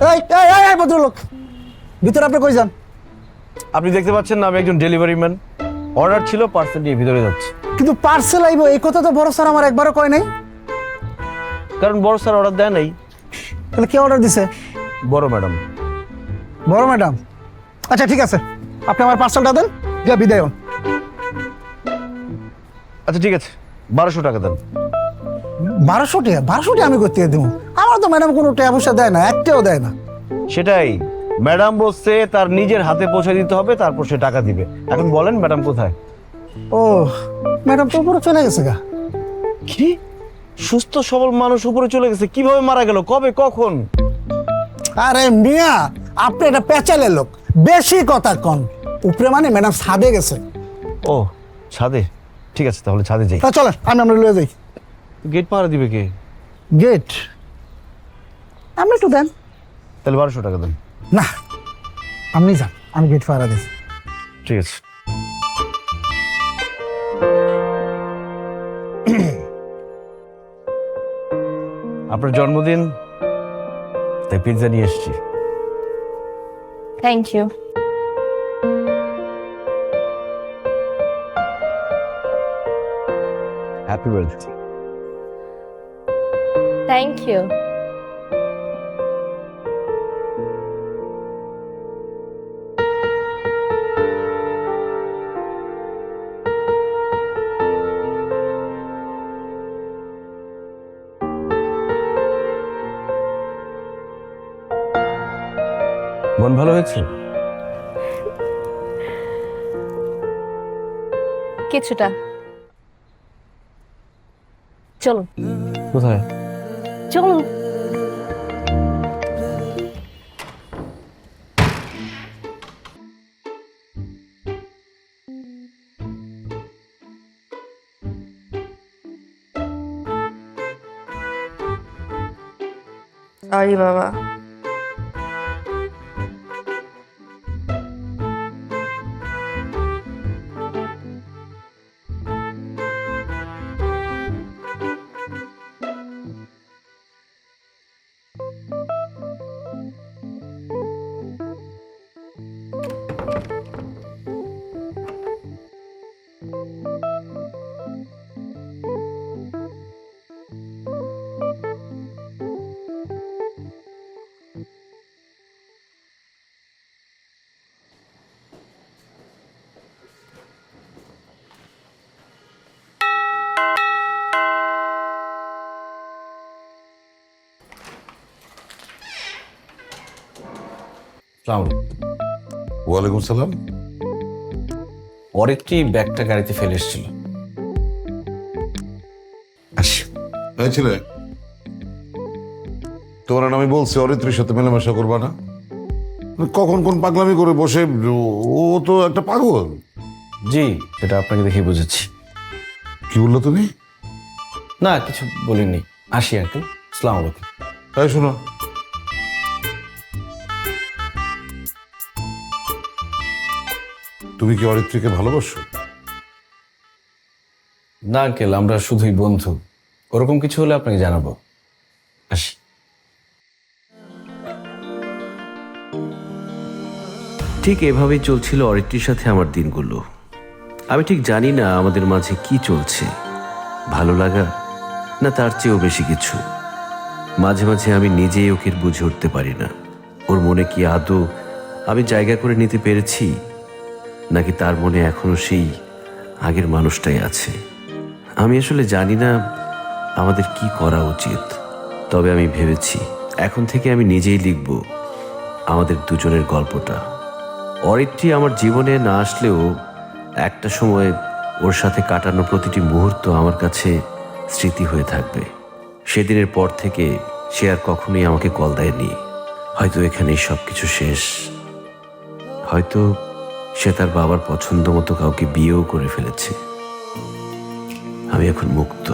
এই ভদ্রলোক, ভিতরে আপনি কই যান? আপনি দেখতে পাচ্ছেন না আমি একজন ডেলিভারি ম্যান। অর্ডার ছিল, পার্সেল নিয়ে ভিতরে যাচ্ছে। কিন্তু পার্সেল আইব এই কথা তো বড় স্যার আমার একবারও কয় নাই। কারণ বড় স্যার অর্ডার দেয় নাই। তাহলে কে অর্ডার দিছে? বড় ম্যাডাম। বড় ম্যাডাম? আচ্ছা ঠিক আছে, আপনি আমার পার্সেলটা দেন, যা বিদায় হন। আচ্ছা ঠিক আছে, 1200 টাকা দেন। 1200 টাকা আমি করতে দেবো? আমার তো ম্যাডাম কোনো টাকা পয়সা দেয় না, একটাও দেয় না। সেটাই, ম্যাডাম বলছে তার নিজের হাতে পৌঁছে দিতে হবে, তারপর সে টাকা দিবে। এখন বলেন ম্যাডাম কোথায়? ও, ম্যাডাম তো উপরে চলে গেছে গা। কি? সুস্থ সবল মানুষ উপরে চলে গেছে? কিভাবে মারা গেল? কবে, কখন? আরে মিয়া, আপনি এটা পেঁচালে লোক, বেশি কথা কন। উপরে মানে ম্যাডাম ছাদে গেছে। ও, ছাদে? ঠিক আছে, তাহলে ছাদে যাই। তা চলেন, আমরা লয়ে যাই। গেট পাহারা দিবে কে? গেট আপনি একটু দেন। তাহলে 1200 টাকা দেন। না, আপনি যান, আমি গেট পাহারা দিই। ঠিক আছে। আপনার জন্মদিন, তাই পিৎজা নিয়ে এসেছি। Thank you. Happy birthday. Thank you. মন ভালো হয়েছে? কিছুটা। চলুন। কোথায়? চলুন। সরি বাবা। ওয়ালাইকুম সালাম। অরিত্রী ব্যাগটা গাড়িতে ফেলে এসেছিল। এই ছেলে, তোমার আমি বলছি অরিত্রীর সাথে মেলামেশা করবা না। কখন কোন পাগলামি করে বসে, ও তো একটা পাগল। জি, এটা আপনাকে দেখে বুঝেছি। কি বললো তুমি? না, কিছু বলিনি। আসি আঙ্কেল, আসসালামু আলাইকুম। তাই শোনো, তুমি কি অরিত্রীকে ভালোবাসো? না আঙ্কেল, আমরা শুধুই বন্ধু। ওরকম কিছু হলে আপনাকে জানাবো। আসি। ঠিক এভাবেই চলছিল অরিত্রীর সাথে আমার দিনগুলো। আমি ঠিক জানি না আমাদের মাঝে কি চলছে, ভালো লাগা না তার চেয়েও বেশি কিছু। মাঝে মাঝে আমি নিজেই ওকে বুঝে উঠতে পারি না, ওর মনে কি আদৌ আমি জায়গা করে নিতে পেরেছি, নাকি তার মনে এখনো সেই আগের মানুষটাই আছে। আমি আসলে জানি না আমাদের কি করা উচিত। তবে আমি ভেবেছি এখন থেকে আমি নিজেই লিখব আমাদের দুজনের গল্পটা। অরিত্রী আমার জীবনে না আসলেও একটা সময় ওর সাথে কাটানো প্রতিটি মুহূর্ত আমার কাছে স্মৃতি হয়ে থাকবে। সেদিনের পর থেকে সে আর কখনোই আমাকে কল দেয়নি। হয়তো এখানেই সব কিছু শেষ, হয়তো সে তার বাবার পছন্দ মতো কাউকে বিয়েও করে ফেলেছে। আমি এখন মুক্ত।